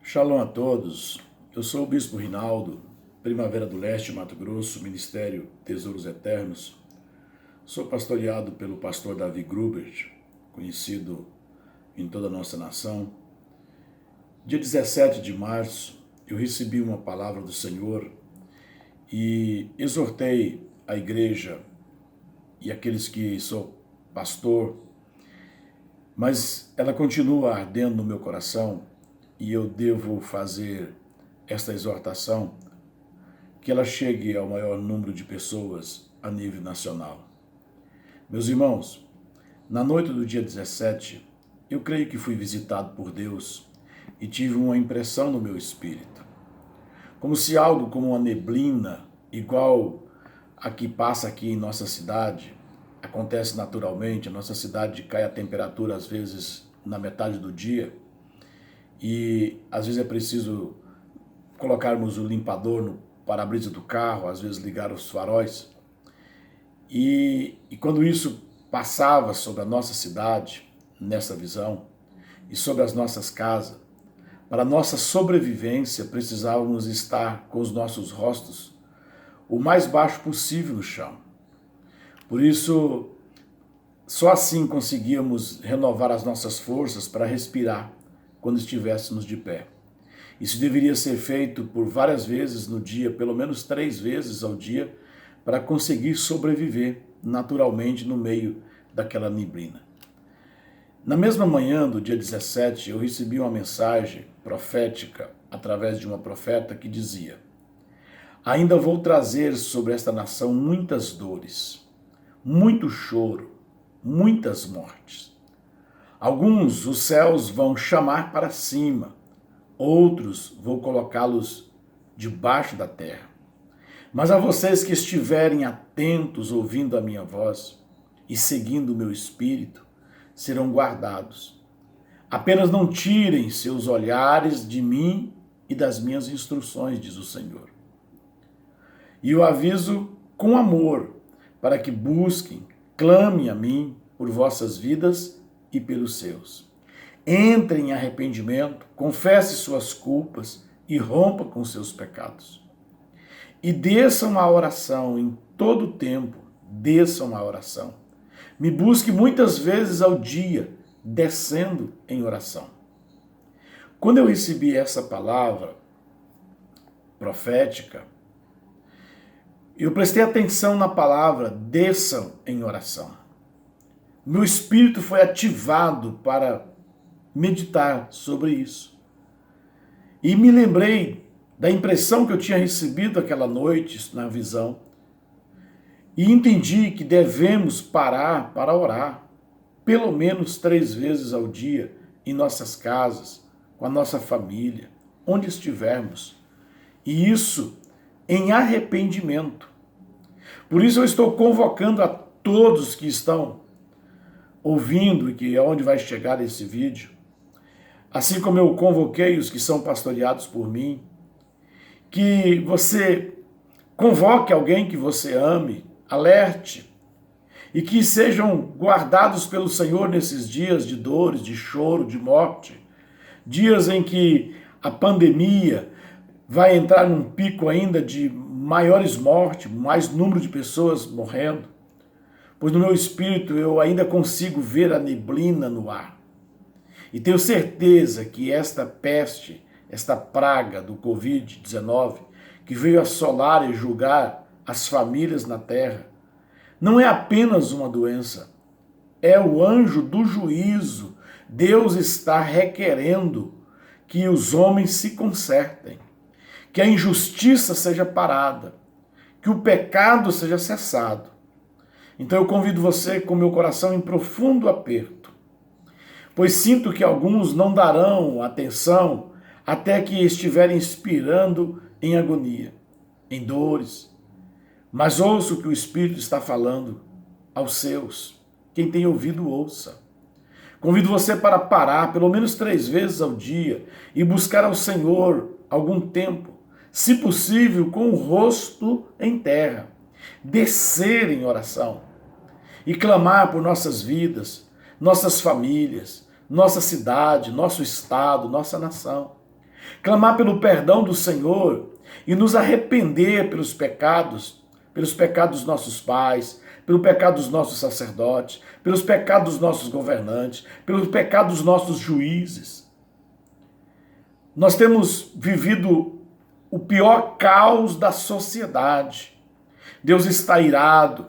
Shalom a todos, eu sou o Bispo Rinaldo, Primavera do Leste, Mato Grosso, Ministério Tesouros Eternos. Sou pastoreado pelo pastor Davi Grubert, conhecido em toda a nossa nação. Dia 17 de março, eu recebi uma palavra do Senhor e exortei a igreja e aqueles que sou pastor, mas ela continua ardendo no meu coração e eu devo fazer esta exortação que ela chegue ao maior número de pessoas a nível nacional. Meus irmãos, na noite do dia 17, eu creio que fui visitado por Deus e tive uma impressão no meu espírito, como se algo como uma neblina, igual a que passa aqui em nossa cidade, acontece naturalmente. A nossa cidade cai a temperatura às vezes na metade do dia e às vezes é preciso colocarmos o limpador no para-brisa do carro, às vezes ligar os faróis. E quando isso passava sobre a nossa cidade, nessa visão, e sobre as nossas casas, para a nossa sobrevivência precisávamos estar com os nossos rostos o mais baixo possível no chão. Por isso, só assim conseguíamos renovar as nossas forças para respirar quando estivéssemos de pé. Isso deveria ser feito por várias vezes no dia, pelo menos 3 vezes ao dia, para conseguir sobreviver naturalmente no meio daquela neblina. Na mesma manhã do dia 17, eu recebi uma mensagem profética através de uma profeta que dizia: ainda vou trazer sobre esta nação muitas dores, muito choro, muitas mortes. Alguns os céus vão chamar para cima, outros vou colocá-los debaixo da terra. Mas a vocês que estiverem atentos ouvindo a minha voz e seguindo o meu espírito, serão guardados. Apenas não tirem seus olhares de mim e das minhas instruções, diz o Senhor. E eu aviso com amor, para que busquem, clamem a mim por vossas vidas e pelos seus. Entrem em arrependimento, confesse suas culpas e rompa com seus pecados. E desçam a oração em todo o tempo, desçam a oração. Me busque muitas vezes ao dia, descendo em oração. Quando eu recebi essa palavra profética, eu prestei atenção na palavra desçam em oração. Meu espírito foi ativado para meditar sobre isso. E me lembrei da impressão que eu tinha recebido aquela noite na visão. E entendi que devemos parar para orar, pelo menos 3 vezes ao dia, em nossas casas, com a nossa família, onde estivermos. E isso em arrependimento. Por isso eu estou convocando a todos que estão ouvindo e que é onde vai chegar esse vídeo, assim como eu convoquei os que são pastoreados por mim, que você convoque alguém que você ame, alerte, e que sejam guardados pelo Senhor nesses dias de dores, de choro, de morte, dias em que a pandemia vai entrar num pico ainda de maiores mortes, mais número de pessoas morrendo, pois no meu espírito eu ainda consigo ver a neblina no ar. E tenho certeza que esta peste, esta praga do Covid-19, que veio assolar e julgar as famílias na terra, não é apenas uma doença, é o anjo do juízo. Deus está requerendo que os homens se consertem, que a injustiça seja parada, que o pecado seja cessado. Então eu convido você com meu coração em profundo aperto, pois sinto que alguns não darão atenção até que estiverem expirando em agonia, em dores. Mas ouço o que o Espírito está falando aos seus. Quem tem ouvido, ouça. Convido você para parar pelo menos 3 vezes ao dia e buscar ao Senhor algum tempo, se possível com o rosto em terra, descer em oração e clamar por nossas vidas, nossas famílias, nossa cidade, nosso estado, nossa nação. clamar pelo perdão do Senhor e nos arrepender pelos pecados dos nossos pais, pelo pecado dos nossos sacerdotes, pelos pecados dos nossos governantes, pelos pecados dos nossos juízes. Nós temos vivido o pior caos da sociedade. Deus está irado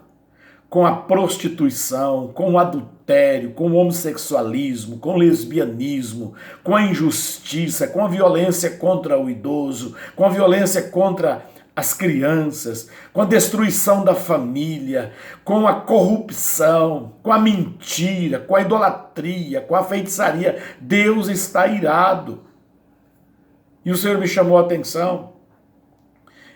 com a prostituição, com o adultério, com o homossexualismo, com o lesbianismo, com a injustiça, com a violência contra o idoso, com a violência contra as crianças, com a destruição da família, com a corrupção, com a mentira, com a idolatria, com a feitiçaria. Deus está irado. E o Senhor me chamou a atenção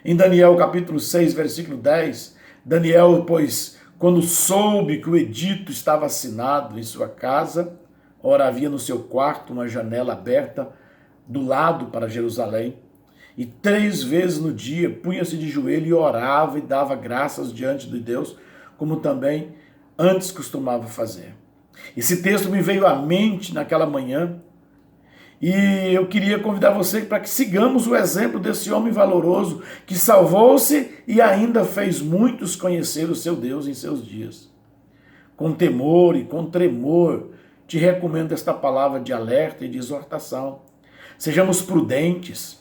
em Daniel capítulo 6, versículo 10. Daniel, pois, quando soube que o edito estava assinado em sua casa, ora havia no seu quarto uma janela aberta do lado para Jerusalém, e 3 vezes no dia punha-se de joelho e orava e dava graças diante de Deus, como também antes costumava fazer. Esse texto me veio à mente naquela manhã, e eu queria convidar você para que sigamos o exemplo desse homem valoroso que salvou-se e ainda fez muitos conhecer o seu Deus em seus dias. Com temor e com tremor, te recomendo esta palavra de alerta e de exortação. Sejamos prudentes,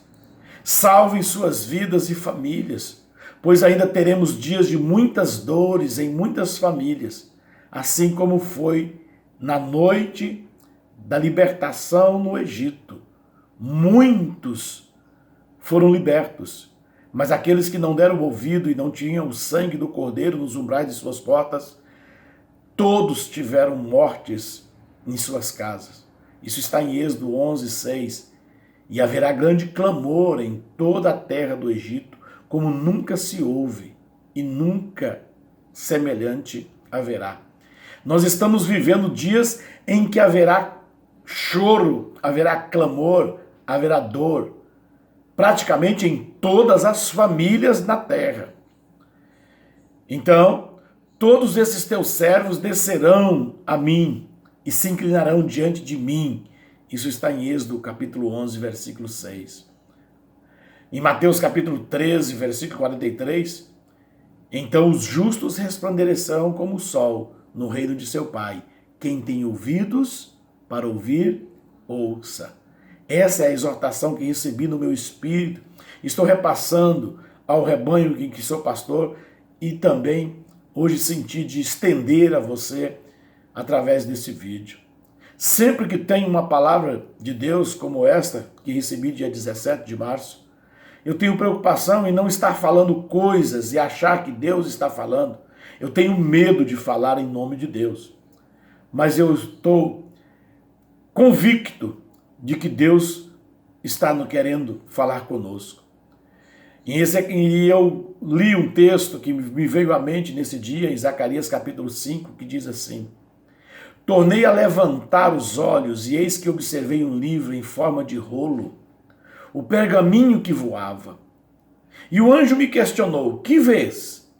salvem suas vidas e famílias, pois ainda teremos dias de muitas dores em muitas famílias, assim como foi na noite da libertação no Egito. Muitos foram libertos, mas aqueles que não deram ouvido e não tinham o sangue do Cordeiro nos umbrais de suas portas, todos tiveram mortes em suas casas. Isso está em Êxodo 11, 6. E haverá grande clamor em toda a terra do Egito, como nunca se houve, e nunca semelhante haverá. Nós estamos vivendo dias em que haverá choro, haverá clamor, haverá dor, praticamente em todas as famílias na terra. Então, todos esses teus servos descerão a mim e se inclinarão diante de mim. Isso está em Êxodo capítulo 11, versículo 6. Em Mateus capítulo 13, versículo 43, então os justos resplandecerão como o sol no reino de seu Pai. Quem tem ouvidos para ouvir, ouça. Essa é a exortação que recebi no meu espírito. Estou repassando ao rebanho em que sou pastor e também hoje senti de estender a você através desse vídeo. Sempre que tem uma palavra de Deus como esta, que recebi dia 17 de março, eu tenho preocupação em não estar falando coisas e achar que Deus está falando. Eu tenho medo de falar em nome de Deus. Mas eu estou convicto de que Deus está querendo falar conosco. E eu li um texto que me veio à mente nesse dia, em Zacarias capítulo 5, que diz assim: tornei a levantar os olhos, e eis que observei um livro em forma de rolo, o pergaminho que voava. E o anjo me questionou: que vês?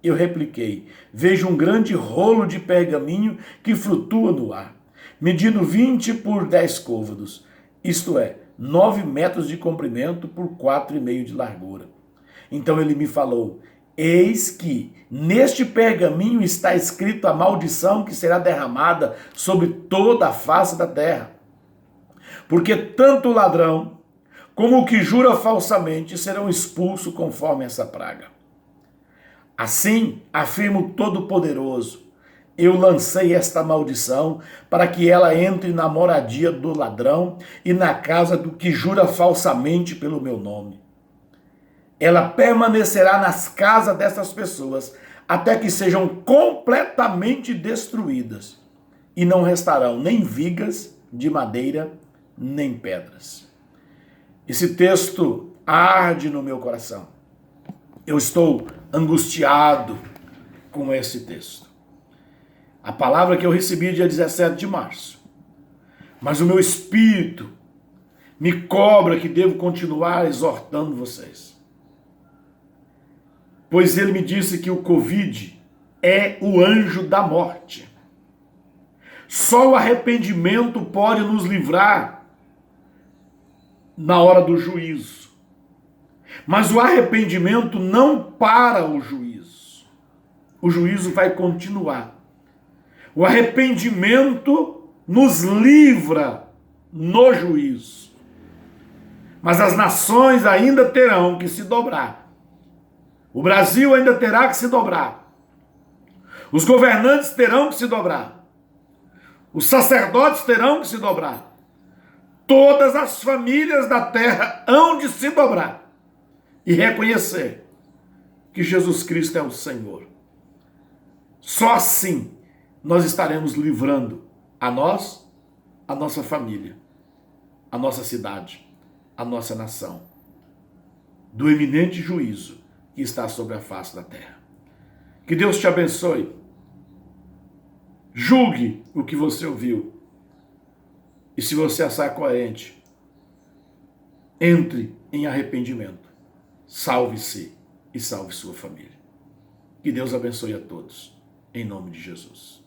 Eu repliquei: vejo um grande rolo de pergaminho que flutua no ar, medindo 20 por 10 côvados, isto é, 9 metros de comprimento por 4,5 de largura. Então ele me falou: eis que neste pergaminho está escrito a maldição que será derramada sobre toda a face da terra. Porque tanto o ladrão como o que jura falsamente serão expulsos conforme essa praga. Assim, afirma o Todo-Poderoso, eu lancei esta maldição para que ela entre na moradia do ladrão e na casa do que jura falsamente pelo meu nome. Ela permanecerá nas casas dessas pessoas até que sejam completamente destruídas e não restarão nem vigas de madeira, nem pedras. Esse texto arde no meu coração. Eu estou angustiado com esse texto. A palavra que eu recebi dia 17 de março. Mas o meu espírito me cobra que devo continuar exortando vocês. Pois ele me disse que o Covid é o anjo da morte. Só o arrependimento pode nos livrar na hora do juízo. Mas o arrependimento não para o juízo. O juízo vai continuar. O arrependimento nos livra no juízo. Mas as nações ainda terão que se dobrar. O Brasil ainda terá que se dobrar. Os governantes terão que se dobrar. Os sacerdotes terão que se dobrar. Todas as famílias da terra hão de se dobrar e reconhecer que Jesus Cristo é o Senhor. Só assim nós estaremos livrando a nós, a nossa família, a nossa cidade, a nossa nação, do eminente juízo que está sobre a face da terra. Que Deus te abençoe. Julgue o que você ouviu. E se você achar coerente, entre em arrependimento. Salve-se e salve sua família. Que Deus abençoe a todos. Em nome de Jesus.